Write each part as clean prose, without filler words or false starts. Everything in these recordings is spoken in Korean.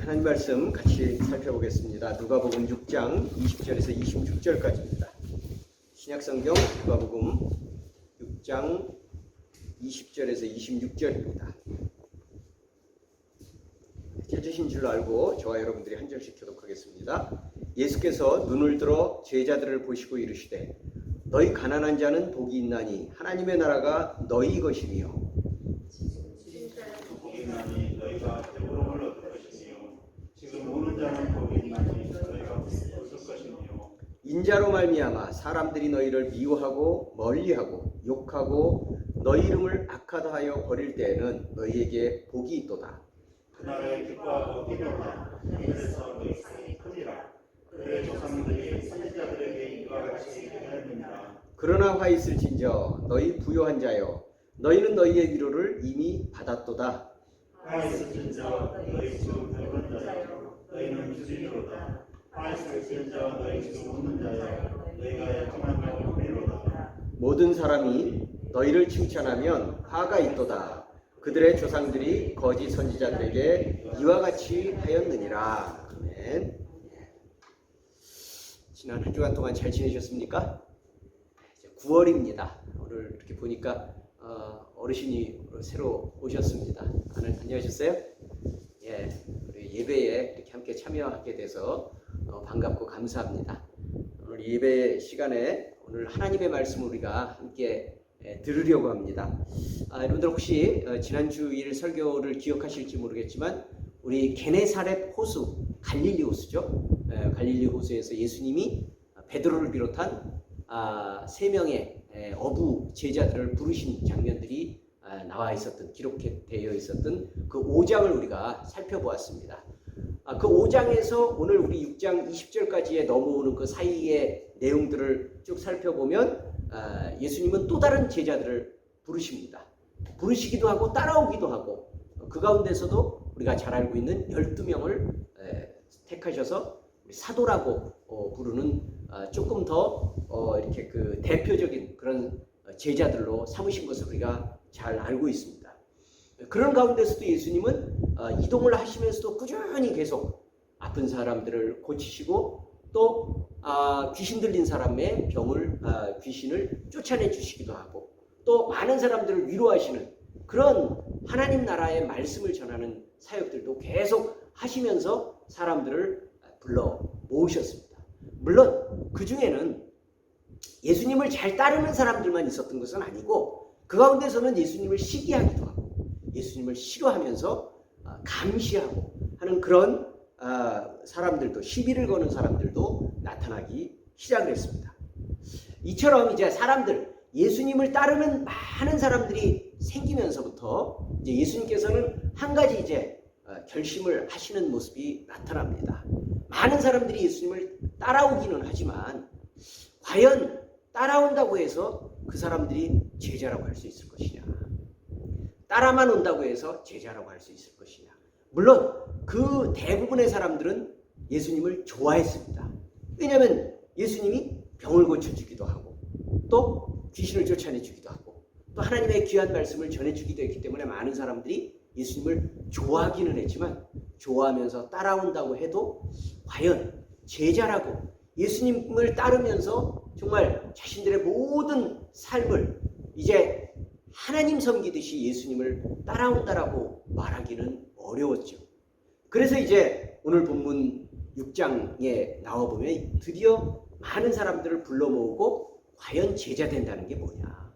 하나님 말씀 같이 살펴보겠습니다. 누가복음 6장 20절에서 26절까지입니다. 신약성경 누가복음 6장 20절에서 26절입니다. 찾으신 줄 알고 저와 여러분들이 한 절씩 교독하겠습니다. 예수께서 눈을 들어 제자들을 보시고 이르시되 너희 가난한 자는 복이 있나니 하나님의 나라가 너희 것이며 복이 있나니 너희가 배부름을 얻을 것이며 지금 우는 자는 복이 있나니 너희가 얻을 것이며 인자로 말미암아 사람들이 너희를 미워하고 멀리하고 욕하고 너희 이름을 악하다 하여 버릴 때에는 너희에게 복이 있도다. 그날에 기뻐하고 기도하라. 하늘에서 너희 상이 크니라. 그의 조상들이 선지자들에게 이와 같이 행하였느니라. 그러나 화 있을진저 너희 부요한 자여 너희는 너희의 위로를 이미 받았도다. 화 있을진저 너희 지금 배부른 자여 너희는 주리로다. 화 있을진저 너희 지금 웃는 자여 너희가 약함하며 웃리로다. 모든 사람이 너희를 칭찬하면 화가 있도다. 그들의 조상들이 거짓 선지자들에게 이와 같이 하였느니라. 아멘. 지난 한 주간 동안 잘 지내셨습니까? 이제 9월입니다. 오늘 이렇게 보니까 어르신이 새로 오셨습니다. 안녕하셨어요? 예, 우리 예배에 이렇게 함께 참여하게 돼서 반갑고 감사합니다. 오늘 예배 시간에 오늘 하나님의 말씀을 우리가 함께 들으려고 합니다. 여러분들 혹시 지난 주일 설교를 기억하실지 모르겠지만 우리 게네사렛 호수, 갈릴리 호수죠. 갈릴리 호수에서 예수님이 베드로를 비롯한 3명의 어부 제자들을 부르신 장면들이 나와 있었던, 기록되어 있었던 그 5장을 우리가 살펴보았습니다. 그 5장에서 오늘 우리 6장 20절까지에 넘어오는 그 사이의 내용들을 쭉 살펴보면 예수님은 또 다른 제자들을 부르십니다. 부르시기도 하고 따라오기도 하고 그 가운데서도 우리가 잘 알고 있는 12명을 택하셔서 사도라고 부르는 조금 더 이렇게 그 대표적인 그런 제자들로 삼으신 것을 우리가 잘 알고 있습니다. 그런 가운데서도 예수님은 이동을 하시면서도 꾸준히 계속 아픈 사람들을 고치시고 또 귀신 들린 사람의 귀신을 쫓아내 주시기도 하고 또 많은 사람들을 위로하시는 그런 하나님 나라의 말씀을 전하는 사역들도 계속 하시면서 사람들을 불러 모으셨습니다. 물론 그 중에는 예수님을 잘 따르는 사람들만 있었던 것은 아니고 그 가운데서는 예수님을 시기하기도 하고 예수님을 싫어하면서 감시하고 하는 그런 사람들도, 시비를 거는 사람들도 나타나기 시작을 했습니다. 이처럼 이제 예수님을 따르는 많은 사람들이 생기면서부터 이제 예수님께서는 한 가지 이제 결심을 하시는 모습이 나타납니다. 많은 사람들이 예수님을 따라오기는 하지만 과연 따라온다고 해서 그 사람들이 제자라고 할 수 있을 것이냐? 따라만 온다고 해서 제자라고 할 수 있을 것이냐? 물론 그 대부분의 사람들은 예수님을 좋아했습니다. 왜냐하면 예수님이 병을 고쳐주기도 하고 또 귀신을 쫓아내주기도 하고 또 하나님의 귀한 말씀을 전해주기도 했기 때문에 많은 사람들이 예수님을 좋아하기는 했지만 좋아하면서 따라온다고 해도 과연 제자라고 예수님을 따르면서 정말 자신들의 모든 삶을 이제 하나님 섬기듯이 예수님을 따라온다라고 말하기는 어려웠죠. 그래서 이제 오늘 본문 6장에 나와보면 드디어 많은 사람들을 불러 모으고 과연 제자 된다는 게 뭐냐?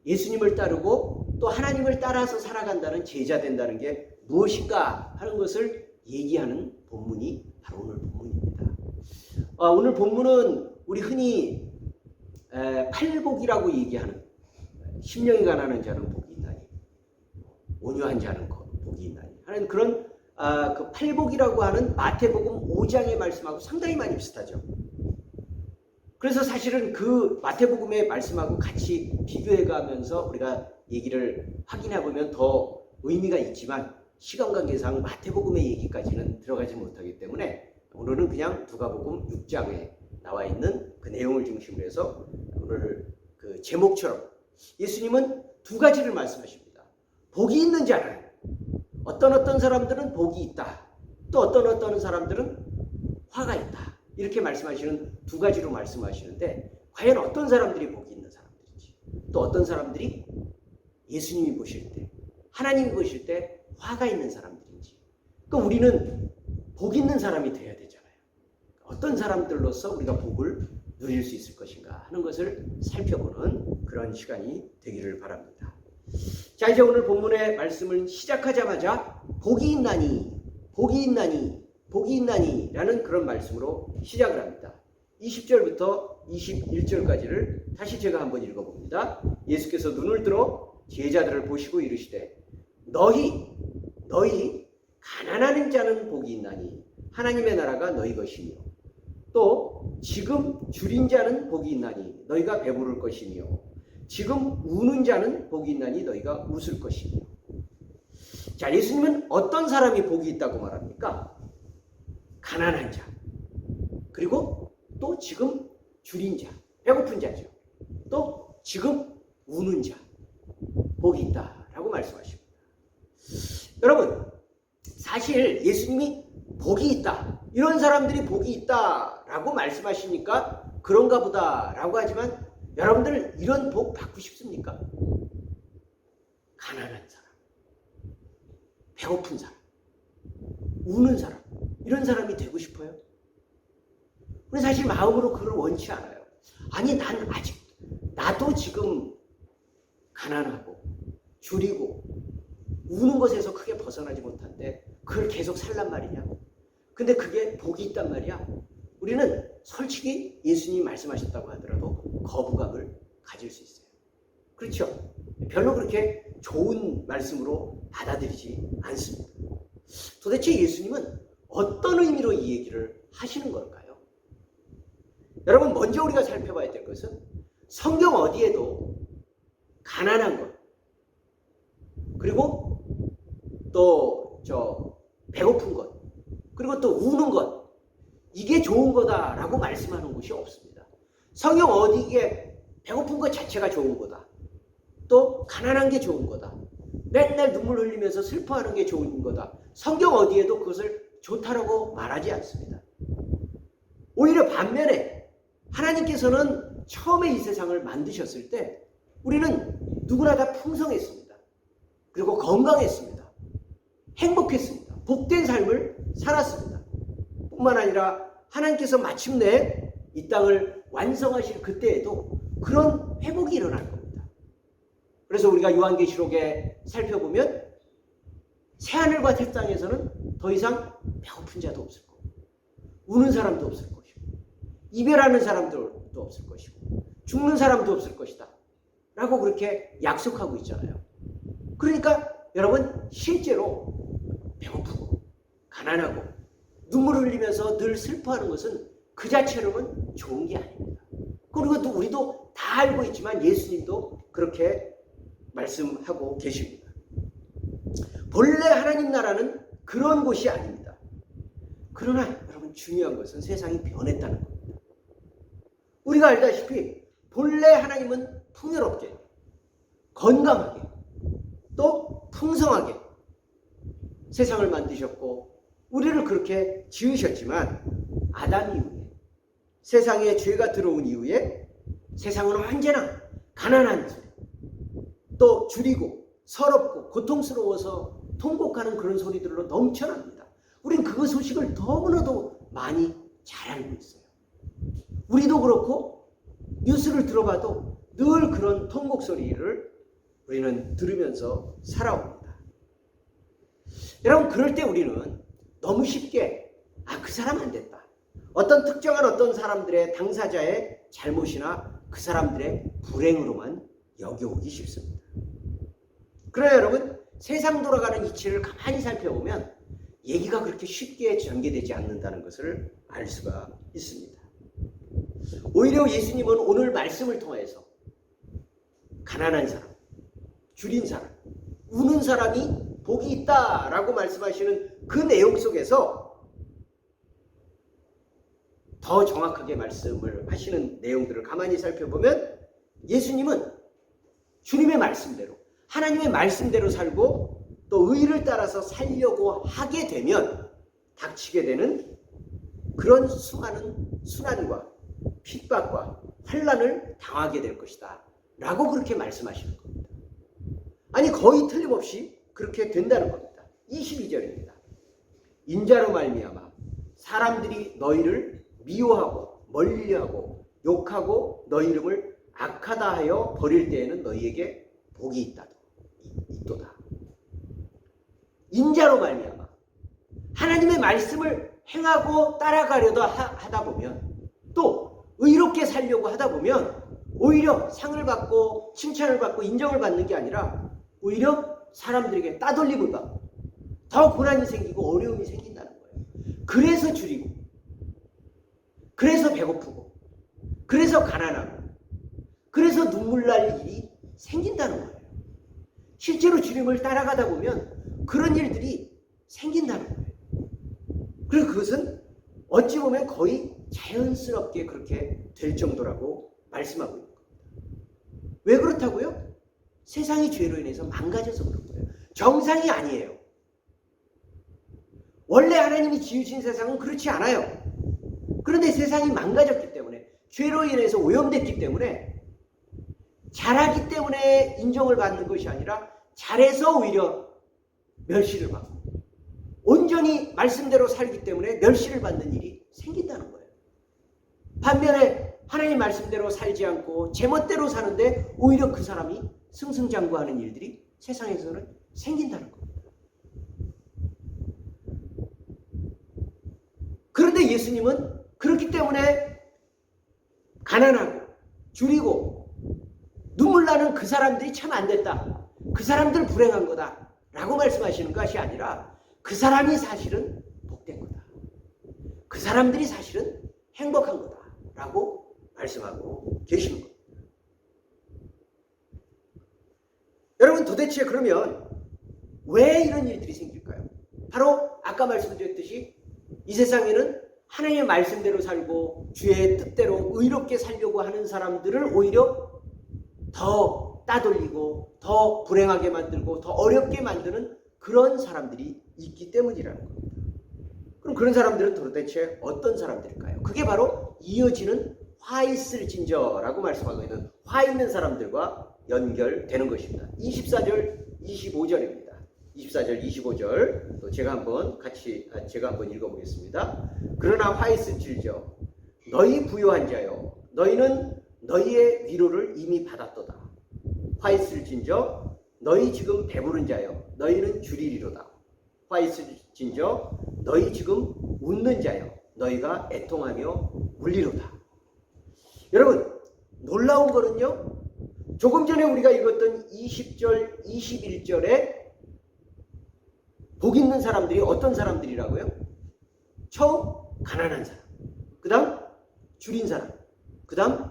예수님을 따르고 또 하나님을 따라서 살아간다는 제자 된다는 게 무엇인가 하는 것을 얘기하는 본문이 바로 오늘 본문입니다. 오늘 본문은 우리 흔히 팔복이라고 얘기하는 심령이 가난한 자는 복이 있나니 온유한 자는 복이 있나니 하는 그런 그 팔복이라고 하는 마태복음 5장의 말씀하고 상당히 많이 비슷하죠. 그래서 사실은 그 마태복음의 말씀하고 같이 비교해가면서 우리가 얘기를 확인해보면 더 의미가 있지만 시간 관계상 마태복음의 얘기까지는 들어가지 못하기 때문에 오늘은 그냥 누가복음 6장에 나와 있는 그 내용을 중심으로 해서 오늘 그 제목처럼 예수님은 두 가지를 말씀하십니다. 복이 있는 자는 어떤 사람들은 복이 있다. 또 어떤 사람들은 화가 있다. 이렇게 말씀하시는 두 가지로 말씀하시는데 과연 어떤 사람들이 복이 있는 사람들인지, 또 어떤 사람들이 예수님이 보실 때, 하나님이 보실 때 화가 있는 사람들인지. 그러니까 우리는 복 있는 사람이 되어야 되잖아요. 어떤 사람들로서 우리가 복을 누릴 수 있을 것인가 하는 것을 살펴보는 그런 시간이 되기를 바랍니다. 자, 이제 오늘 본문의 말씀을 시작하자마자 복이 있나니, 복이 있나니, 복이 있나니 라는 그런 말씀으로 시작을 합니다. 20절부터 21절까지를 다시 제가 한번 읽어봅니다. 예수께서 눈을 들어 제자들을 보시고 이르시되 너희 가난한 자는 복이 있나니 하나님의 나라가 너희 것이며 또 지금 줄인 자는 복이 있나니 너희가 배부를 것이며 지금 우는 자는 복이 있나니 너희가 웃을 것이며. 자, 예수님은 어떤 사람이 복이 있다고 말합니까? 가난한 자, 그리고 또 지금 줄인 자, 배고픈 자죠. 또 지금 우는 자, 복이 있다라고 말씀하십니다. 여러분, 사실 예수님이 복이 있다, 이런 사람들이 복이 있다라고 말씀하시니까 그런가 보다라고 하지만 여러분들 이런 복 받고 싶습니까? 가난한 사람, 배고픈 사람, 우는 사람, 이런 사람이 되고 싶어요? 우리 사실 마음으로 그걸 원치 않아요. 아니, 난 아직 나도 지금 가난하고 줄이고 우는 것에서 크게 벗어나지 못한데 그걸 계속 살란 말이냐? 근데 그게 복이 있단 말이야. 우리는 솔직히 예수님이 말씀하셨다고 하더라도 거부감을 가질 수 있어요. 그렇죠? 별로 그렇게 좋은 말씀으로 받아들이지 않습니다. 도대체 예수님은 어떤 의미로 이 얘기를 하시는 걸까요? 여러분, 먼저 우리가 살펴봐야 될 것은 성경 어디에도 가난한 것, 그리고 또 배고픈 것, 그리고 또 우는 것, 이게 좋은 거다라고 말씀하는 곳이 없습니다. 성경 어디에 배고픈 것 자체가 좋은 거다, 또 가난한 게 좋은 거다, 맨날 눈물 흘리면서 슬퍼하는 게 좋은 거다, 성경 어디에도 그것을 좋다라고 말하지 않습니다. 오히려 반면에 하나님께서는 처음에 이 세상을 만드셨을 때 우리는 누구나 다 풍성했습니다. 그리고 건강했습니다. 행복했습니다. 복된 삶을 살았습니다. 뿐만 아니라 하나님께서 마침내 이 땅을 완성하실 그때에도 그런 회복이 일어날 겁니다. 그래서 우리가 요한계시록에 살펴보면 새하늘과 새 땅에서는 더 이상 배고픈 자도 없을 거고 우는 사람도 없을 것이고 이별하는 사람들도 없을 것이고 죽는 사람도 없을 것이다 라고 그렇게 약속하고 있잖아요. 그러니까 여러분, 실제로 배고프고 가난하고 눈물 흘리면서 늘 슬퍼하는 것은 그 자체로는 좋은 게 아닙니다. 그리고 또 우리도 다 알고 있지만 예수님도 그렇게 말씀하고 계십니다. 본래 하나님 나라는 그런 곳이 아닙니다. 그러나 여러분, 중요한 것은 세상이 변했다는 겁니다. 우리가 알다시피 본래 하나님은 풍요롭게, 건강하게, 또 풍성하게 세상을 만드셨고 우리를 그렇게 지으셨지만 아담 이후에, 세상에 죄가 들어온 이후에 세상은 언제나 가난한 소리, 또 줄이고 서럽고 고통스러워서 통곡하는 그런 소리들로 넘쳐납니다. 우린 그 소식을 너무나도 많이 잘 알고 있어요. 우리도 그렇고 뉴스를 들어봐도 늘 그런 통곡 소리를 우리는 들으면서 살아옵니다. 여러분, 그럴 때 우리는 너무 쉽게 그 사람 안 됐다, 어떤 특정한 어떤 사람들의 당사자의 잘못이나 그 사람들의 불행으로만 여겨오기 쉽습니다. 그러나 여러분, 세상 돌아가는 이치를 가만히 살펴보면 얘기가 그렇게 쉽게 전개되지 않는다는 것을 알 수가 있습니다. 오히려 예수님은 오늘 말씀을 통해서 가난한 사람, 줄인 사람, 우는 사람이 복이 있다라고 말씀하시는 그 내용 속에서 더 정확하게 말씀을 하시는 내용들을 가만히 살펴보면 예수님은 주님의 말씀대로, 하나님의 말씀대로 살고 또 의를 따라서 살려고 하게 되면 닥치게 되는 그런 수많은 순환과 핍박과 환난을 당하게 될 것이다 라고 그렇게 말씀하시는 겁니다. 아니 거의 틀림없이 그렇게 된다는 겁니다. 22절입니다. 인자로 말미암아 사람들이 너희를 미워하고 멀리하고 욕하고 너희 이름을 악하다 하여 버릴 때에는 너희에게 복이 있도다. 인자로 말미암아 하나님의 말씀을 행하고 따라가려다 하다 보면, 또 의롭게 살려고 하다 보면 오히려 상을 받고 칭찬을 받고 인정을 받는 게 아니라 오히려 사람들에게 따돌림을 받고 더 고난이 생기고 어려움이 생긴다는 거예요. 그래서 줄이고, 그래서 배고프고, 그래서 가난하고, 그래서 눈물 날 일이 생긴다는 거예요. 실제로 주님을 따라가다 보면 그런 일들이 생긴다는 거예요. 그리고 그것은 어찌 보면 거의 자연스럽게 그렇게 될 정도라고 말씀하고 있는 겁니다. 왜 그렇다고요? 세상이 죄로 인해서 망가져서 그런 거예요. 정상이 아니에요. 원래 하나님이 지으신 세상은 그렇지 않아요. 그런데 세상이 망가졌기 때문에, 죄로 인해서 오염됐기 때문에, 잘하기 때문에 인정을 받는 것이 아니라 잘해서 오히려 멸시를 받고, 온전히 말씀대로 살기 때문에 멸시를 받는 일이 생긴다는 거예요. 반면에 하나님 말씀대로 살지 않고 제멋대로 사는데 오히려 그 사람이 승승장구하는 일들이 세상에서는 생긴다는 겁니다. 그런데 예수님은 그렇기 때문에 가난하고 줄이고 눈물 나는 그 사람들이 참 안 됐다, 그 사람들 불행한 거다 라고 말씀하시는 것이 아니라 그 사람이 사실은 복된 거다, 그 사람들이 사실은 행복한 거다 라고 말씀하고 계시는 겁니다. 여러분, 도대체 그러면 왜 이런 일들이 생길까요? 바로 아까 말씀드렸듯이 이 세상에는 하나님의 말씀대로 살고 주의 뜻대로 의롭게 살려고 하는 사람들을 오히려 더 따돌리고 더 불행하게 만들고 더 어렵게 만드는 그런 사람들이 있기 때문이라는 겁니다. 그럼 그런 사람들은 도대체 어떤 사람들일까요? 그게 바로 이어지는 화 있을 진저라고 말씀하고 있는 화 있는 사람들과 연결되는 것입니다. 24절, 25절입니다. 24절, 25절 또 제가 한번 읽어보겠습니다. 그러나 화 있을지저 너희 부요한 자여 너희는 너희의 위로를 이미 받았도다. 화 있을진저 너희 지금 배부른 자여 너희는 줄이리로다. 화 있을진저 너희 지금 웃는 자여 너희가 애통하며 울리로다. 여러분, 놀라운 거는요, 조금 전에 우리가 읽었던 20절, 21절에 복 있는 사람들이 어떤 사람들이라고요? 처음 가난한 사람, 그 다음 줄인 사람, 그 다음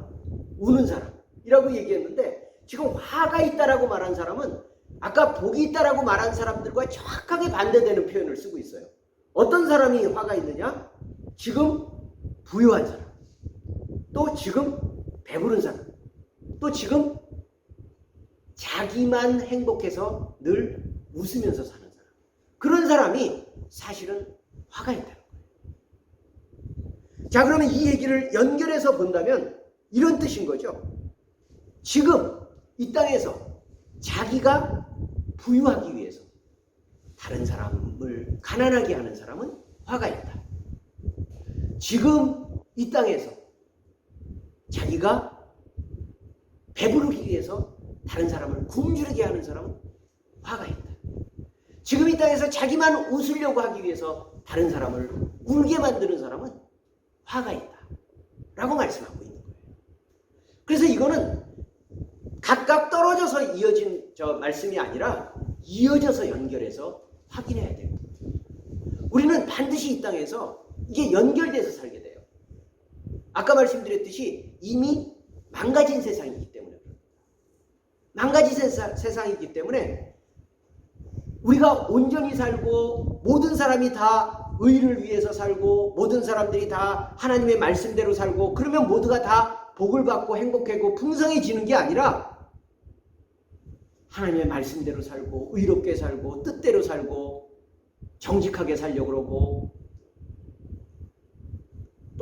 우는 사람이라고 얘기했는데, 지금 화가 있다라고 말한 사람은 아까 복이 있다라고 말한 사람들과 정확하게 반대되는 표현을 쓰고 있어요. 어떤 사람이 화가 있느냐? 지금 부유한 사람, 또 지금 배부른 사람, 또 지금 자기만 행복해서 늘 웃으면서 사는 사람, 그런 사람이 사실은 화가 있다는 거예요. 자, 그러면 이 얘기를 연결해서 본다면 이런 뜻인 거죠. 지금 이 땅에서 자기가 부유하기 위해서 다른 사람을 가난하게 하는 사람은 화가 있다. 지금 이 땅에서 자기가 배부르기 위해서 다른 사람을 굶주리게 하는 사람은 화가 있다. 지금 이 땅에서 자기만 웃으려고 하기 위해서 다른 사람을 울게 만드는 사람은 화가 있다 라고 말씀하고 있는 거예요. 그래서 이거는 각각 떨어져서 이어진 말씀이 아니라 이어져서 연결해서 확인해야 돼요. 우리는 반드시 이 땅에서 이게 연결돼서 살게 돼요. 아까 말씀드렸듯이 이미 망가진 세상이기 때문에, 망가진 세상이기 때문에 우리가 온전히 살고 모든 사람이 다 의를 위해서 살고 모든 사람들이 다 하나님의 말씀대로 살고 그러면 모두가 다 복을 받고 행복하고 풍성해지는 게 아니라 하나님의 말씀대로 살고 의롭게 살고 뜻대로 살고 정직하게 살려고 그러고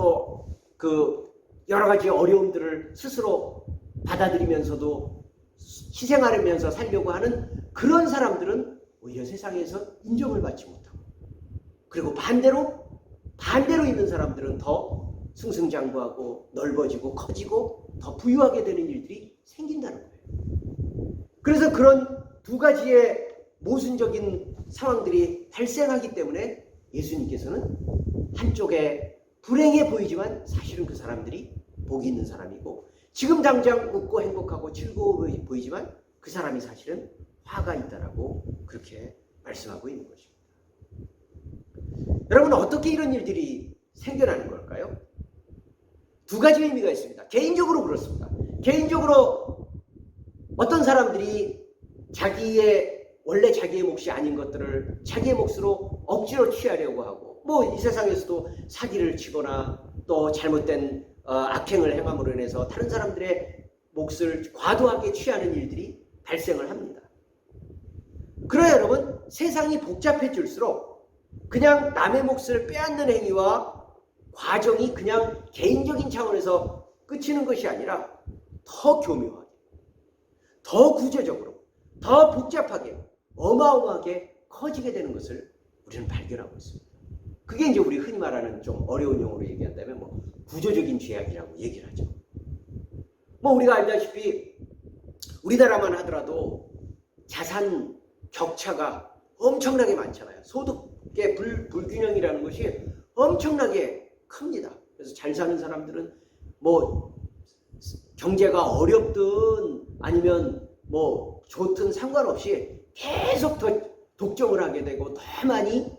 또 그 여러 가지 어려움들을 스스로 받아들이면서도 희생하면서 살려고 하는 그런 사람들은 오히려 세상에서 인정을 받지 못하고, 그리고 반대로 있는 사람들은 더 승승장구하고 넓어지고 커지고 더 부유하게 되는 일들이 생긴다는 거예요. 그래서 그런 두 가지의 모순적인 상황들이 발생하기 때문에 예수님께서는 한쪽에 불행해 보이지만 사실은 그 사람들이 복이 있는 사람이고, 지금 당장 웃고 행복하고 즐거워 보이지만 그 사람이 사실은 화가 있다라고 그렇게 말씀하고 있는 것입니다. 여러분, 어떻게 이런 일들이 생겨나는 걸까요? 두 가지 의미가 있습니다. 개인적으로 그렇습니다. 개인적으로 어떤 사람들이 원래 자기의 몫이 아닌 것들을 자기의 몫으로 억지로 취하려고 하고, 뭐 이 세상에서도 사기를 치거나 또 잘못된 악행을 행함으로 인해서 다른 사람들의 몫을 과도하게 취하는 일들이 발생을 합니다. 그러나 여러분, 세상이 복잡해질수록 그냥 남의 몫을 빼앗는 행위와 과정이 그냥 개인적인 차원에서 그치는 것이 아니라 더 교묘하게, 더 구체적으로, 더 복잡하게, 어마어마하게 커지게 되는 것을 우리는 발견하고 있습니다. 그게 이제 우리 흔히 말하는 좀 어려운 용어로 얘기한다면 뭐 구조적인 죄악이라고 얘기를 하죠. 뭐 우리가 알다시피 우리나라만 하더라도 자산 격차가 엄청나게 많잖아요. 소득의 불균형이라는 것이 엄청나게 큽니다. 그래서 잘 사는 사람들은 뭐 경제가 어렵든 아니면 뭐 좋든 상관없이 계속 더 독점을 하게 되고 더 많이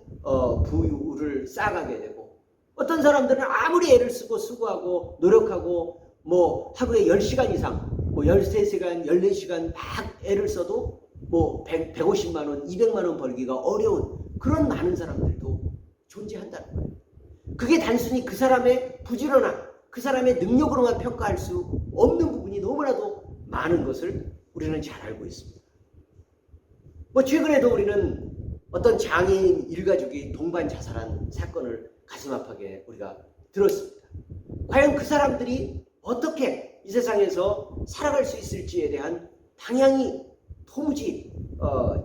부유를 쌓아가게 되고, 어떤 사람들은 아무리 애를 쓰고 수고하고 노력하고 뭐 하루에 10시간 이상, 뭐 13시간, 14시간 막 애를 써도 뭐 150만 원, 200만 원 벌기가 어려운 그런 많은 사람들도 존재한다는 거예요. 그게 단순히 그 사람의 부지런함, 그 사람의 능력으로만 평가할 수 없는 부분이 너무나도 많은 것을 우리는 잘 알고 있습니다. 뭐 최근에도 우리는 어떤 장애인 일가족이 동반 자살한 사건을 가슴 아프게 우리가 들었습니다. 과연 그 사람들이 어떻게 이 세상에서 살아갈 수 있을지에 대한 방향이 도무지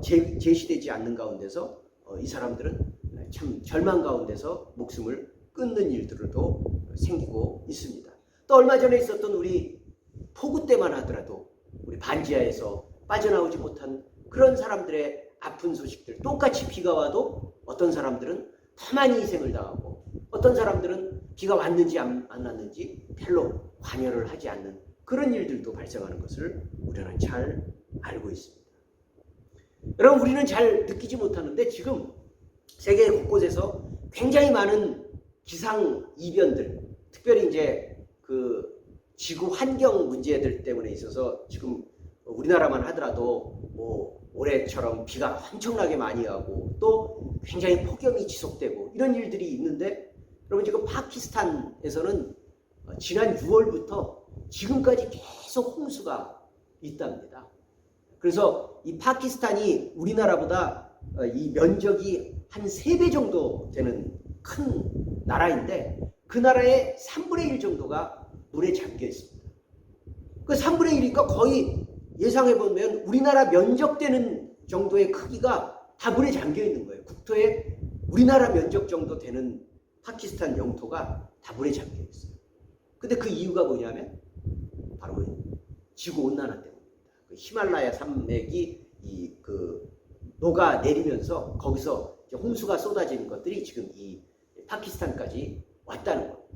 제시되지 않는 가운데서 이 사람들은 참 절망 가운데서 목숨을 끊는 일들도 생기고 있습니다. 또 얼마 전에 있었던 우리 폭우 때만 하더라도 우리 반지하에서 빠져나오지 못한 그런 사람들의 아픈 소식들, 똑같이 비가 와도 어떤 사람들은 더 많이 희생을 당하고 어떤 사람들은 비가 왔는지 안 왔는지 별로 관여를 하지 않는 그런 일들도 발생하는 것을 우리는 잘 알고 있습니다. 여러분, 우리는 잘 느끼지 못하는데 지금 세계 곳곳에서 굉장히 많은 기상 이변들, 특별히 이제 그 지구 환경 문제들 때문에 있어서 지금 우리나라만 하더라도 뭐 올해처럼 비가 엄청나게 많이 하고 또 굉장히 폭염이 지속되고 이런 일들이 있는데, 여러분 지금 파키스탄에서는 지난 6월부터 지금까지 계속 홍수가 있답니다. 그래서 이 파키스탄이 우리나라보다 이 면적이 한 3배 정도 되는 큰 나라인데 그 나라의 3분의 1 정도가 물에 잠겨 있습니다. 그 3분의 1이니까 거의 예상해보면 우리나라 면적되는 정도의 크기가 다 물에 잠겨 있는 거예요. 국토에 우리나라 면적 정도 되는 파키스탄 영토가 다 물에 잠겨 있어요. 근데 그 이유가 뭐냐면 바로 지구온난화 때문입니다. 그 히말라야 산맥이 녹아 내리면서 거기서 홍수가 쏟아지는 것들이 지금 이 파키스탄까지 왔다는 겁니다.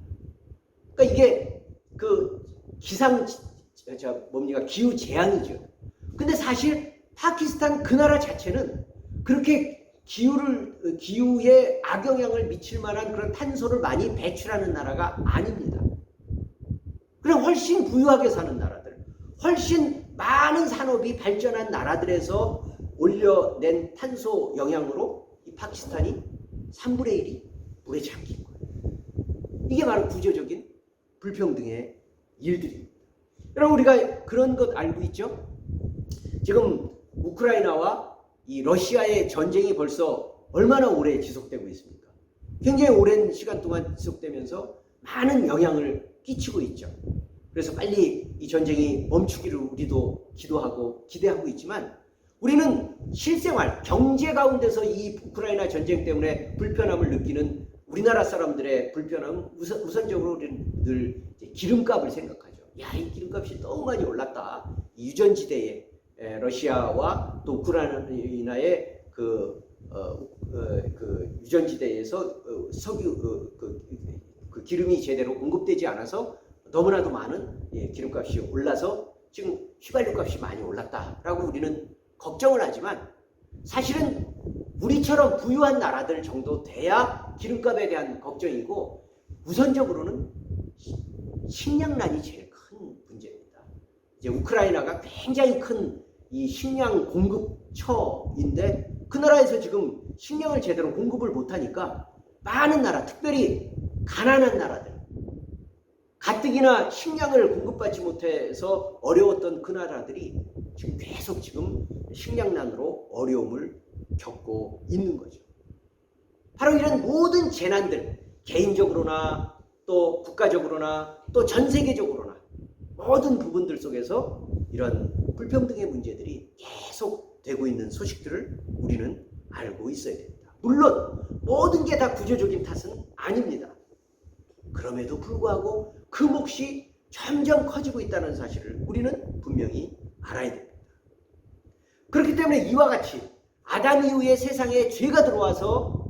그러니까 이게 그 기후 재앙이죠. 근데 사실 파키스탄 그 나라 자체는 그렇게 기후에 악영향을 미칠 만한 그런 탄소를 많이 배출하는 나라가 아닙니다. 그냥 훨씬 부유하게 사는 나라들, 훨씬 많은 산업이 발전한 나라들에서 올려낸 탄소 영향으로 이 파키스탄이 3분의 1이 물에 잠긴 거예요. 이게 바로 구조적인 불평등의 일들입니다. 여러분, 우리가 그런 것 알고 있죠? 지금 우크라이나와 이 러시아의 전쟁이 벌써 얼마나 오래 지속되고 있습니까? 굉장히 오랜 시간 동안 지속되면서 많은 영향을 끼치고 있죠. 그래서 빨리 이 전쟁이 멈추기를 우리도 기도하고 기대하고 있지만 우리는 실생활, 경제 가운데서 이 우크라이나 전쟁 때문에 불편함을 느끼는 우리나라 사람들의 불편함은 우선적으로 우리는 늘 기름값을 생각하죠. 야, 이 기름값이 너무 많이 올랐다. 이 유전지대에 러시아와 또 우크라이나의 그 유전지대에서 석유 그 기름이 제대로 공급되지 않아서 너무나도 많은 기름값이 올라서 지금 휘발유 값이 많이 올랐다라고 우리는 걱정을 하지만 사실은 우리처럼 부유한 나라들 정도 돼야 기름값에 대한 걱정이고 우선적으로는 식량난이 제일 큰 문제입니다. 이제 우크라이나가 굉장히 큰 이 식량 공급처인데 그 나라에서 지금 식량을 제대로 공급을 못하니까 많은 나라, 특별히 가난한 나라들, 가뜩이나 식량을 공급받지 못해서 어려웠던 그 나라들이 지금 계속 지금 식량난으로 어려움을 겪고 있는 거죠. 바로 이런 모든 재난들, 개인적으로나 또 국가적으로나 또 전 세계적으로나 모든 부분들 속에서 이런 불평등의 문제들이 계속 되고 있는 소식들을 우리는 알고 있어야 됩니다. 물론 모든 게 다 구조적인 탓은 아닙니다. 그럼에도 불구하고 그 몫이 점점 커지고 있다는 사실을 우리는 분명히 알아야 됩니다. 그렇기 때문에 이와 같이 아담 이후에 세상에 죄가 들어와서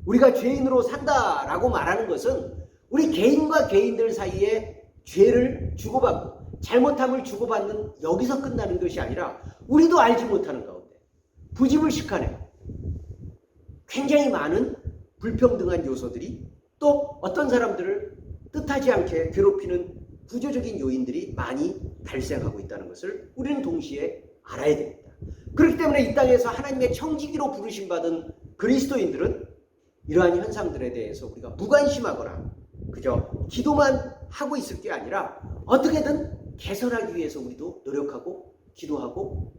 우리가 죄인으로 산다라고 말하는 것은 우리 개인과 개인들 사이에 죄를 주고받고 잘못함을 주고받는 여기서 끝나는 것이 아니라 우리도 알지 못하는 가운데 부지불식간에 굉장히 많은 불평등한 요소들이 또 어떤 사람들을 뜻하지 않게 괴롭히는 구조적인 요인들이 많이 발생하고 있다는 것을 우리는 동시에 알아야 됩니다. 그렇기 때문에 이 땅에서 하나님의 청지기로 부르심 받은 그리스도인들은 이러한 현상들에 대해서 우리가 무관심하거나 그저 기도만 하고 있을 게 아니라 어떻게든 개선하기 위해서 우리도 노력하고 기도하고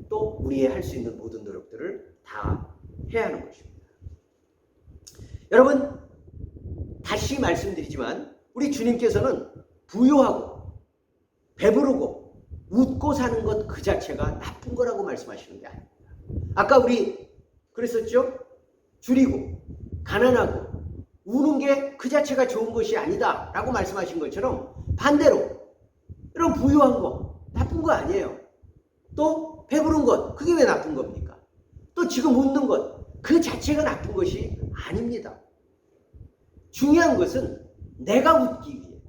또 우리의 할 수 있는 모든 노력들을 다 해야 하는 것입니다. 여러분, 다시 말씀드리지만 우리 주님께서는 부유하고 배부르고 웃고 사는 것 그 자체가 나쁜 거라고 말씀하시는 게 아닙니다. 아까 우리 그랬었죠? 줄이고 가난하고 우는 게 그 자체가 좋은 것이 아니다 라고 말씀하신 것처럼 반대로 이런 부유한 거 나쁜 거 아니에요. 또 배부른 것 그게 왜 나쁜 겁니까? 또 지금 웃는 것 그 자체가 나쁜 것이 아닙니다. 중요한 것은 내가 웃기 위해,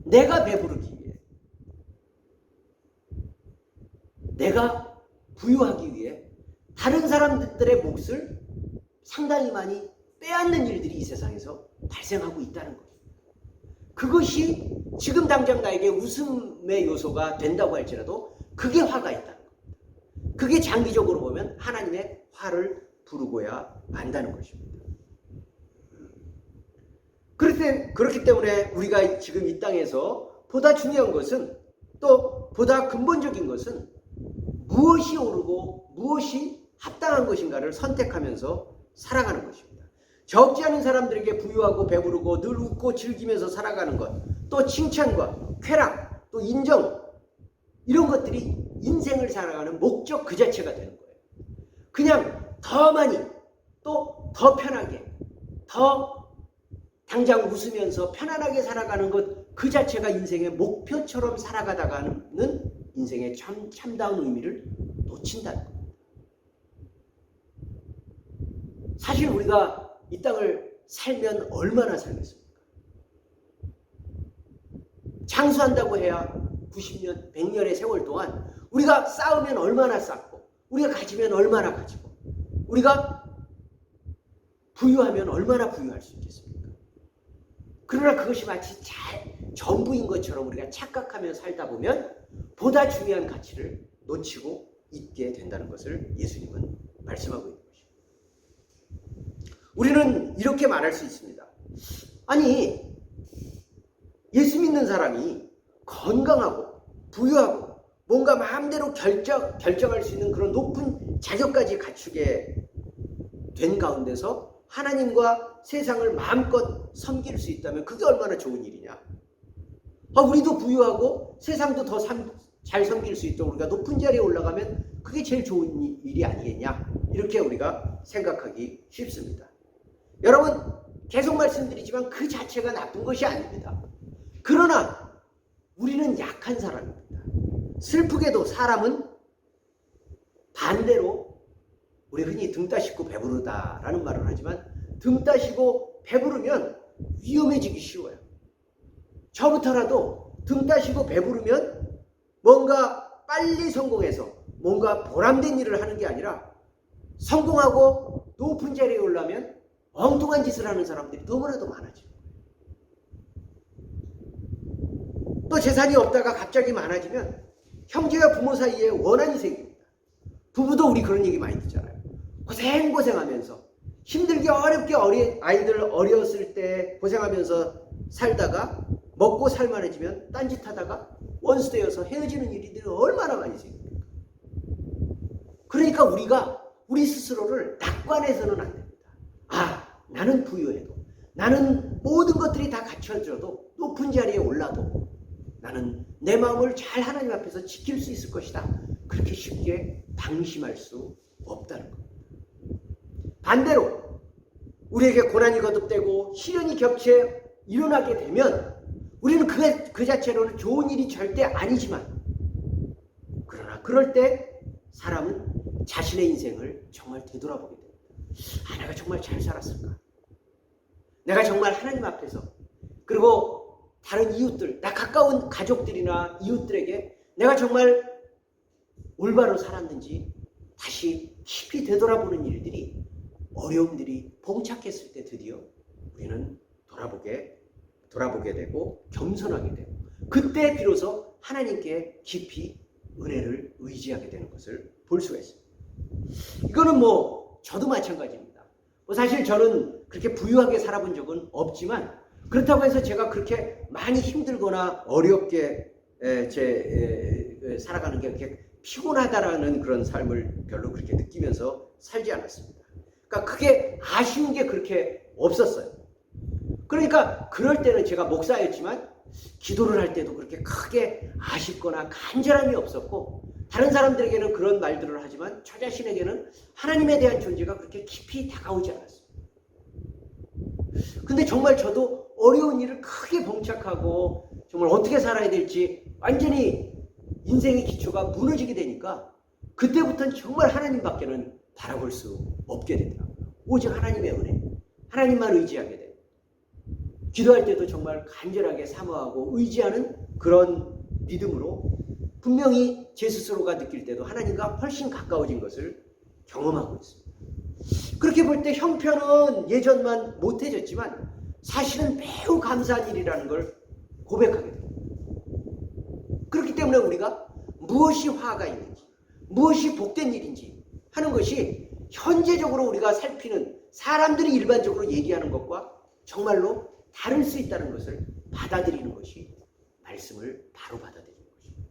내가 배부르기 위해, 내가 부유하기 위해 다른 사람들의 몫을 상당히 많이 빼앗는 일들이 이 세상에서 발생하고 있다는 거예요. 그것이 지금 당장 나에게 웃음의 요소가 된다고 할지라도 그게 화가 있다는 겁니다. 그게 장기적으로 보면 하나님의 화를 부르고야 만다는 것입니다. 그렇기 때문에 우리가 지금 이 땅에서 보다 중요한 것은 또 보다 근본적인 것은 무엇이 옳고 무엇이 합당한 것인가를 선택하면서 살아가는 것입니다. 적지 않은 사람들에게 부유하고 배부르고 늘 웃고 즐기면서 살아가는 것, 또 칭찬과 쾌락, 또 인정 이런 것들이 인생을 살아가는 목적 그 자체가 되는 거예요. 그냥 더 많이 또 더 편하게 더 당장 웃으면서 편안하게 살아가는 것 그 자체가 인생의 목표처럼 살아가다가는 인생의 참다운 의미를 놓친다는 겁니다. 사실 우리가 이 땅을 살면 얼마나 살겠습니까? 장수한다고 해야 90년, 100년의 세월 동안 우리가 쌓으면 얼마나 쌓고 우리가 가지면 얼마나 가지고 우리가 부유하면 얼마나 부유할 수 있겠습니까? 그러나 그것이 마치 전부인 것처럼 우리가 착각하며 살다 보면 보다 중요한 가치를 놓치고 있게 된다는 것을 예수님은 말씀하고 있는 것입니다. 우리는 이렇게 말할 수 있습니다. 아니, 예수 믿는 사람이 건강하고 부유하고 뭔가 마음대로 결정할 수 있는 그런 높은 자격까지 갖추게 된 가운데서 하나님과 세상을 마음껏 섬길 수 있다면 그게 얼마나 좋은 일이냐. 우리도 부유하고 세상도 더 잘 섬길 수 있도록 우리가 높은 자리에 올라가면 그게 제일 좋은 일이 아니겠냐. 이렇게 우리가 생각하기 쉽습니다. 여러분, 계속 말씀드리지만 그 자체가 나쁜 것이 아닙니다. 그러나 우리는 약한 사람입니다. 슬프게도 사람은 반대로 우리 흔히 등 따시고 배부르다라는 말을 하지만 등 따시고 배부르면 위험해지기 쉬워요. 저부터라도 등 따시고 배부르면 뭔가 빨리 성공해서 뭔가 보람된 일을 하는 게 아니라 성공하고 높은 자리에 올라면 엉뚱한 짓을 하는 사람들이 너무나도 많아져요. 또 재산이 없다가 갑자기 많아지면 형제와 부모 사이에 원한이 생깁니다. 부부도 우리 그런 얘기 많이 듣잖아요. 고생하면서 힘들게 어렵게 아이들 어렸을 때 고생하면서 살다가 먹고 살만해지면 딴짓하다가 원수되어서 헤어지는 일들이 얼마나 많이 생깁니까? 그러니까 우리가 우리 스스로를 낙관해서는 안 됩니다. 나는 부유해도, 나는 모든 것들이 다 갖춰져도, 높은 자리에 올라도 나는 내 마음을 잘 하나님 앞에서 지킬 수 있을 것이다. 그렇게 쉽게 방심할 수 없다는 겁니다. 반대로 우리에게 고난이 거듭되고 시련이 겹쳐 일어나게 되면 우리는 그 자체로는 좋은 일이 절대 아니지만, 그러나 그럴 때 사람은 자신의 인생을 정말 되돌아보게 됩니다. 내가 정말 잘 살았을까? 내가 정말 하나님 앞에서, 그리고 다른 이웃들, 나 가까운 가족들이나 이웃들에게 내가 정말 올바로 살았는지 다시 깊이 되돌아보는 일들이, 어려움들이 봉착했을 때 드디어 우리는 돌아보게 되고 겸손하게 되고, 그때 비로소 하나님께 깊이 은혜를 의지하게 되는 것을 볼 수가 있습니다. 이거는 저도 마찬가지입니다. 사실 저는 그렇게 부유하게 살아본 적은 없지만, 그렇다고 해서 제가 그렇게 많이 힘들거나 어렵게 살아가는 게 그렇게 피곤하다라는 그런 삶을 별로 그렇게 느끼면서 살지 않았습니다. 그러니까 크게 아쉬운 게 그렇게 없었어요. 그러니까 그럴 때는 제가 목사였지만 기도를 할 때도 그렇게 크게 아쉽거나 간절함이 없었고, 다른 사람들에게는 그런 말들을 하지만 저 자신에게는 하나님에 대한 존재가 그렇게 깊이 다가오지 않았어요. 근데 정말 저도 어려운 일을 크게 봉착하고 정말 어떻게 살아야 될지 완전히 인생의 기초가 무너지게 되니까 그때부터는 정말 하나님밖에는 바라볼 수 없게 되더라고요. 오직 하나님의 은혜, 하나님만 의지하게 돼요. 기도할 때도 정말 간절하게 사모하고 의지하는 그런 믿음으로 분명히 제 스스로가 느낄 때도 하나님과 훨씬 가까워진 것을 경험하고 있습니다. 그렇게 볼 때 형편은 예전만 못해졌지만 사실은 매우 감사한 일이라는 걸 고백하게 됩니다. 그렇기 때문에 우리가 무엇이 화가 있는지, 무엇이 복된 일인지 하는 것이 현재적으로 우리가 살피는 사람들이 일반적으로 얘기하는 것과 정말로 다를 수 있다는 것을 받아들이는 것이 말씀을 바로 받아들이는 것입니다.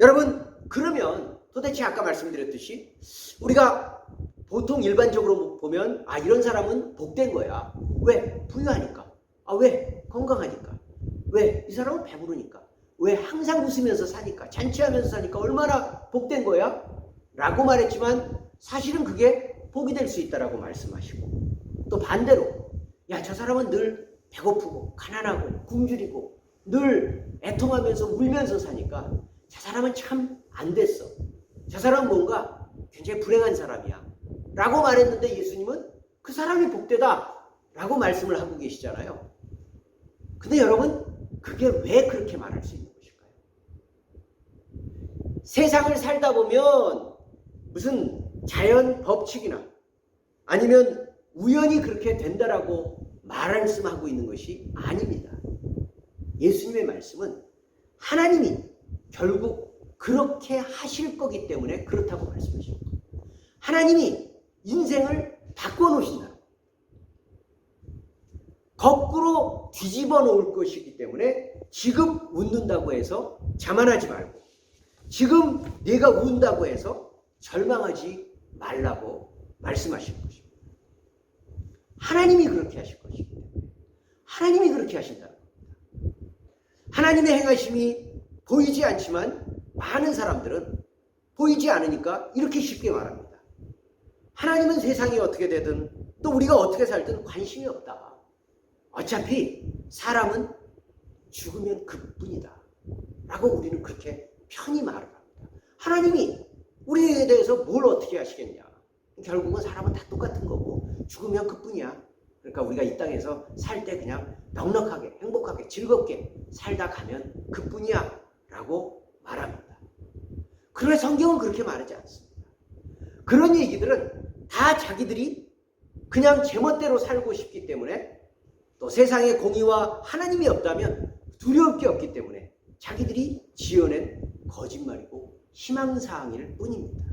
여러분, 그러면 도대체 아까 말씀드렸듯이 우리가 보통 일반적으로 보면 이런 사람은 복된 거야. 왜? 부유하니까. 왜? 건강하니까. 왜? 이 사람은 배부르니까. 왜? 항상 웃으면서 사니까. 잔치하면서 사니까 얼마나 복된 거야? 라고 말했지만 사실은 그게 복이 될 수 있다라고 말씀하시고, 또 반대로 저 사람은 늘 배고프고 가난하고 굶주리고 늘 애통하면서 울면서 사니까 저 사람은 참 안 됐어. 저 사람은 뭔가 굉장히 불행한 사람이야 라고 말했는데 예수님은 그 사람이 복되다 라고 말씀을 하고 계시잖아요. 근데 여러분, 그게 왜 그렇게 말할 수 있는 것일까요? 세상을 살다 보면 무슨 자연 법칙이나 아니면 우연히 그렇게 된다라고 말씀하고 있는 것이 아닙니다. 예수님의 말씀은 하나님이 결국 그렇게 하실 거기 때문에 그렇다고 말씀하십니다. 하나님이 인생을 바꿔놓으신다. 거꾸로 뒤집어 놓을 것이기 때문에 지금 웃는다고 해서 자만하지 말고, 지금 내가 운다고 해서 절망하지 말라고 말씀하시는 것입니다. 하나님이 그렇게 하실 것입니다. 하나님이 그렇게 하신다는 겁니다. 하나님의 행하심이 보이지 않지만 많은 사람들은 보이지 않으니까 이렇게 쉽게 말합니다. 하나님은 세상이 어떻게 되든 또 우리가 어떻게 살든 관심이 없다. 어차피 사람은 죽으면 그뿐이다. 라고 우리는 그렇게 편히 말을 합니다. 하나님이 우리에 대해서 뭘 어떻게 하시겠냐. 결국은 사람은 다 똑같은 거고 죽으면 그뿐이야. 그러니까 우리가 이 땅에서 살 때 그냥 넉넉하게 행복하게 즐겁게 살다 가면 그뿐이야 라고 말합니다. 그러나 성경은 그렇게 말하지 않습니다. 그런 얘기들은 다 자기들이 그냥 제멋대로 살고 싶기 때문에 또 세상에 공의와 하나님이 없다면 두려울 게 없기 때문에 자기들이 지어낸 거짓말이고 희망사항일 뿐입니다.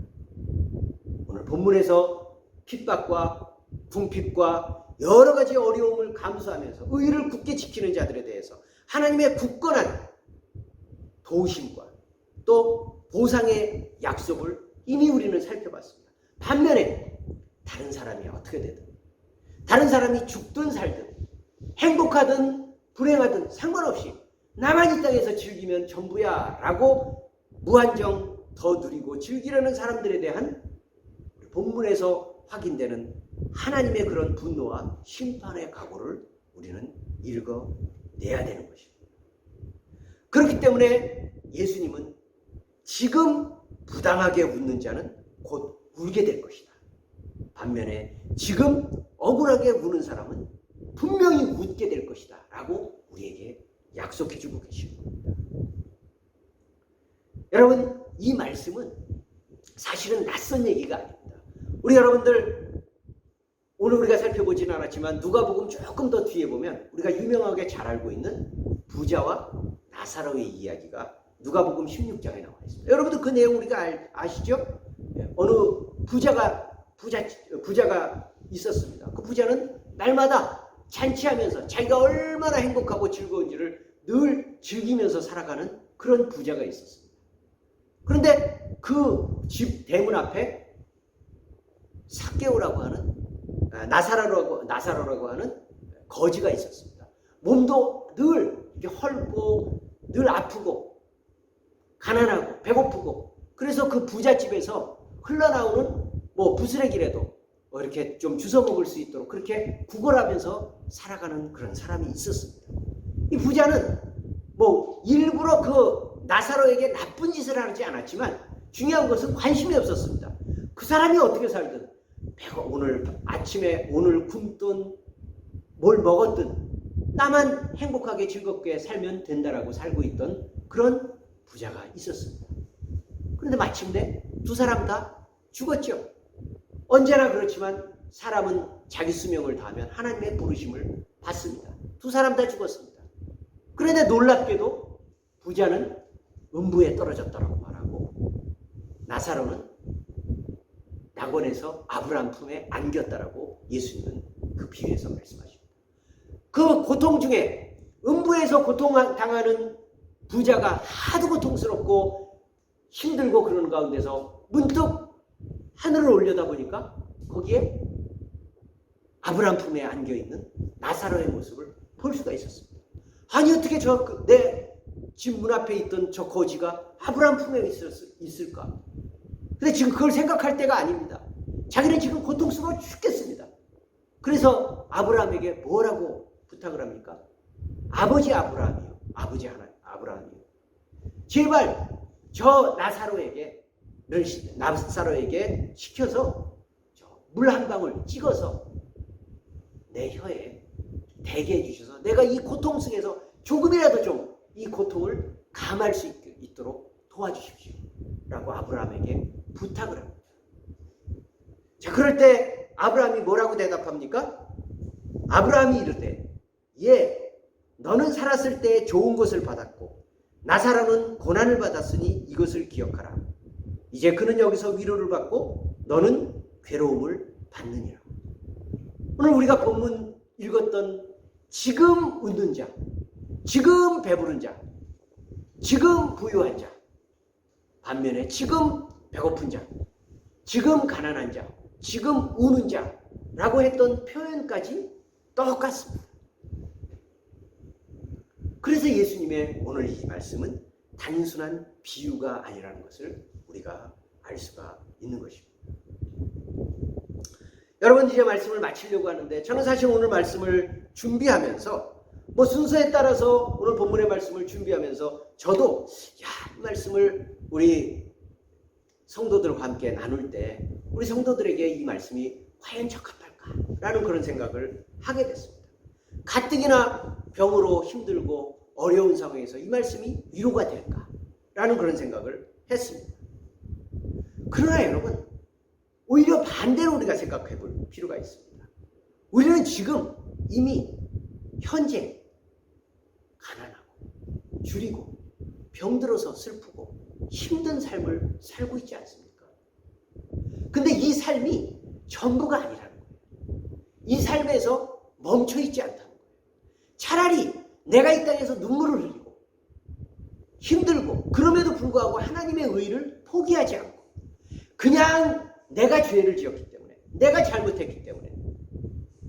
오늘 본문에서 핍박과 궁핍과 여러 가지 어려움을 감수하면서 의를 굳게 지키는 자들에 대해서 하나님의 굳건한 도우심과 또 보상의 약속을 이미 우리는 살펴봤습니다. 반면에 다른 사람이 어떻게 되든 다른 사람이 죽든 살든 행복하든 불행하든 상관없이 나만 이 땅에서 즐기면 전부야 라고 무한정 더 누리고 즐기려는 사람들에 대한 본문에서 확인되는 하나님의 그런 분노와 심판의 각오를 우리는 읽어내야 되는 것입니다. 그렇기 때문에 예수님은 지금 부당하게 웃는 자는 곧 울게 될 것이다. 반면에 지금 억울하게 우는 사람은 분명히 웃게 될 것이다 라고 우리에게 약속해주고 계시는 겁니다. 여러분, 이 말씀은 사실은 낯선 얘기가 아닙니다. 우리 여러분들 오늘 우리가 살펴보지는 않았지만 누가복음 조금 더 뒤에 보면 우리가 유명하게 잘 알고 있는 부자와 나사로의 이야기가 누가복음 16장에 나와 있습니다. 여러분들 그 내용 우리가 아시죠? 어느 부자가 있었습니다. 그 부자는 날마다 잔치하면서 자기가 얼마나 행복하고 즐거운지를 늘 즐기면서 살아가는 그런 부자가 있었습니다. 그런데 그 집 대문 앞에 삭개오라고 하는 나사로라고 하는 거지가 있었습니다. 몸도 늘 이렇게 헐고 늘 아프고 가난하고 배고프고 그래서 그 부잣집에서 흘러나오는 부스레기라도 이렇게 좀 주워 먹을 수 있도록 그렇게 구걸하면서 살아가는 그런 사람이 있었습니다. 이 부자는 일부러 그 나사로에게 나쁜 짓을 하지 않았지만 중요한 것은 관심이 없었습니다. 그 사람이 어떻게 살든 오늘 아침에 오늘 굶든 뭘 먹었든 나만 행복하게 즐겁게 살면 된다라고 살고 있던 그런 부자가 있었습니다. 그런데 마침내 두 사람 다 죽었죠. 언제나 그렇지만 사람은 자기 수명을 다하면 하나님의 부르심을 받습니다. 두 사람 다 죽었습니다. 그런데 놀랍게도 부자는 음부에 떨어졌다고 말하고 나사로는 낙원에서 아브라함 품에 안겼다라고 예수님은 그 비유에서 말씀하십니다. 그 고통 중에 음부에서 고통당하는 부자가 하도 고통스럽고 힘들고 그러는 가운데서 문득 하늘을 올려다보니까 거기에 아브라함 품에 안겨있는 나사로의 모습을 볼 수가 있었습니다. 아니 어떻게 내 집 문 앞에 있던 저 거지가 아브라함 품에 있을까? 근데 지금 그걸 생각할 때가 아닙니다. 자기는 지금 고통스러워 죽겠습니다. 그래서 아브라함에게 뭐라고 부탁을 합니까? 아버지 아브라함이요. 아버지 하나님 아브라함이요. 제발 저 나사로에게 시켜서 물 한 방울 찍어서 내 혀에 대게 해주셔서 내가 이 고통 속에서 조금이라도 좀 이 고통을 감할 수 있도록 도와주십시오. 라고 아브라함에게 부탁을 합니다. 자, 그럴 때 아브라함이 뭐라고 대답합니까? 아브라함이 이르되 예, 너는 살았을 때 좋은 것을 받았고 나사로는 고난을 받았으니 이것을 기억하라. 이제 그는 여기서 위로를 받고 너는 괴로움을 받느니라. 오늘 우리가 본문 읽었던 지금 웃는 자, 지금 배부른 자, 지금 부유한 자, 반면에 지금 배고픈 자, 지금 가난한 자, 지금 우는 자라고 했던 표현까지 똑같습니다. 그래서 예수님의 오늘 이 말씀은 단순한 비유가 아니라는 것을 우리가 알 수가 있는 것입니다. 여러분, 이제 말씀을 마치려고 하는데, 저는 사실 오늘 말씀을 준비하면서 순서에 따라서 오늘 본문의 말씀을 준비하면서 저도 이 말씀을 우리 성도들과 함께 나눌 때 우리 성도들에게 이 말씀이 과연 적합할까라는 그런 생각을 하게 됐습니다. 가뜩이나 병으로 힘들고 어려운 상황에서 이 말씀이 위로가 될까라는 그런 생각을 했습니다. 그러나 여러분, 오히려 반대로 우리가 생각해 볼 필요가 있습니다. 우리는 지금 이미 현재 가난하고 줄이고 병들어서 슬프고 힘든 삶을 살고 있지 않습니까? 근데 이 삶이 전부가 아니라는 거예요. 이 삶에서 멈춰 있지 않다는 거예요. 차라리 내가 이 땅에서 눈물을 흘리고 힘들고 그럼에도 불구하고 하나님의 의를 포기하지 않고 그냥 내가 죄를 지었기 때문에, 내가 잘못했기 때문에,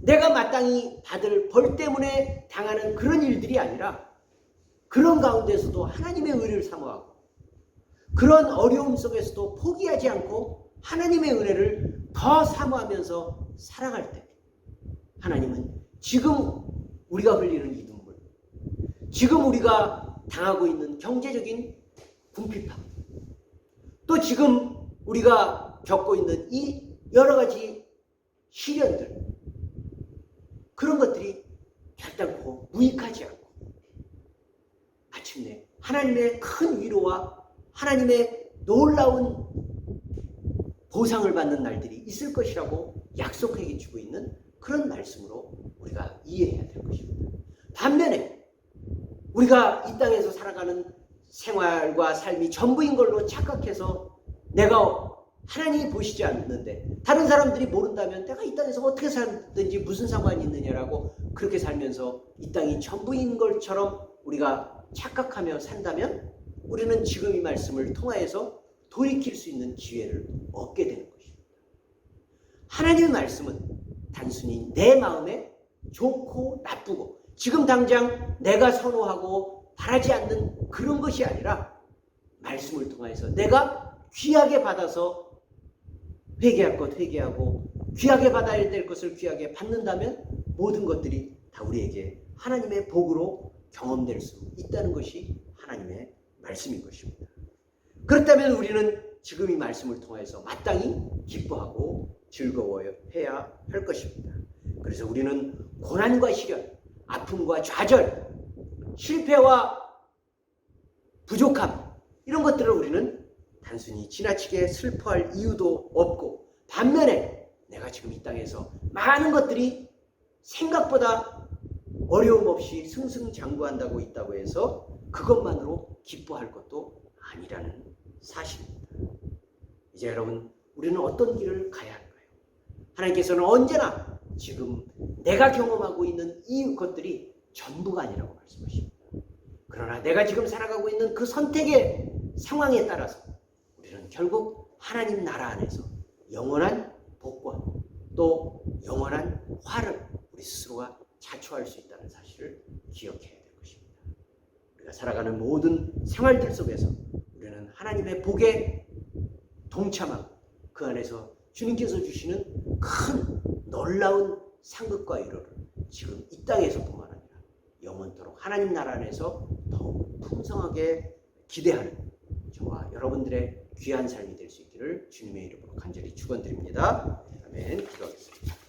내가 마땅히 받을 벌 때문에 당하는 그런 일들이 아니라 그런 가운데서도 하나님의 의를 사모하고 그런 어려움 속에서도 포기하지 않고 하나님의 은혜를 더 사모하면서 살아갈 때 하나님은 지금 우리가 흘리는 이 눈물, 지금 우리가 당하고 있는 경제적인 궁핍함, 또 지금 우리가 겪고 있는 이 여러 가지 시련들, 그런 것들이 결단코 무익하지 않고 마침내 하나님의 큰 위로와 하나님의 놀라운 보상을 받는 날들이 있을 것이라고 약속해 주고 있는 그런 말씀으로 우리가 이해해야 될 것입니다. 반면에 우리가 이 땅에서 살아가는 생활과 삶이 전부인 걸로 착각해서 내가 하나님이 보시지 않는데 다른 사람들이 모른다면 내가 이 땅에서 어떻게 살든지 무슨 상관이 있느냐라고 그렇게 살면서 이 땅이 전부인 것처럼 우리가 착각하며 산다면 우리는 지금 이 말씀을 통하여서 돌이킬 수 있는 기회를 얻게 되는 것입니다. 하나님의 말씀은 단순히 내 마음에 좋고 나쁘고 지금 당장 내가 선호하고 바라지 않는 그런 것이 아니라 말씀을 통하여서 내가 귀하게 받아서 회개할 것 회개하고 귀하게 받아야 될 것을 귀하게 받는다면 모든 것들이 다 우리에게 하나님의 복으로 경험될 수 있다는 것이 하나님의 말씀인 것입니다. 그렇다면 우리는 지금 이 말씀을 통해서 마땅히 기뻐하고 즐거워해야 할 것입니다. 그래서 우리는 고난과 시련, 아픔과 좌절, 실패와 부족함, 이런 것들을 우리는 단순히 지나치게 슬퍼할 이유도 없고, 반면에 내가 지금 이 땅에서 많은 것들이 생각보다 어려움 없이 승승장구한다고 있다고 해서 그것만으로 기뻐할 것도 아니라는 사실입니다. 이제 여러분, 우리는 어떤 길을 가야 할까요? 하나님께서는 언제나 지금 내가 경험하고 있는 이 것들이 전부가 아니라고 말씀하십니다. 그러나 내가 지금 살아가고 있는 그 선택의 상황에 따라서 우리는 결국 하나님 나라 안에서 영원한 복과 또 영원한 화를 우리 스스로가 자초할 수 있다는 사실을 기억해야 될 것입니다. 우리가 살아가는 모든 생활들 속에서 우리는 하나님의 복에 동참하고 그 안에서 주님께서 주시는 큰 놀라운 상급과 위로를 지금 이 땅에서뿐만 아니라 영원토록 하나님 나라 안에서 더욱 풍성하게 기대하는 저와 여러분들의 귀한 삶이 될 수 있기를 주님의 이름으로 간절히 축원드립니다. 아멘. 기도하겠습니다.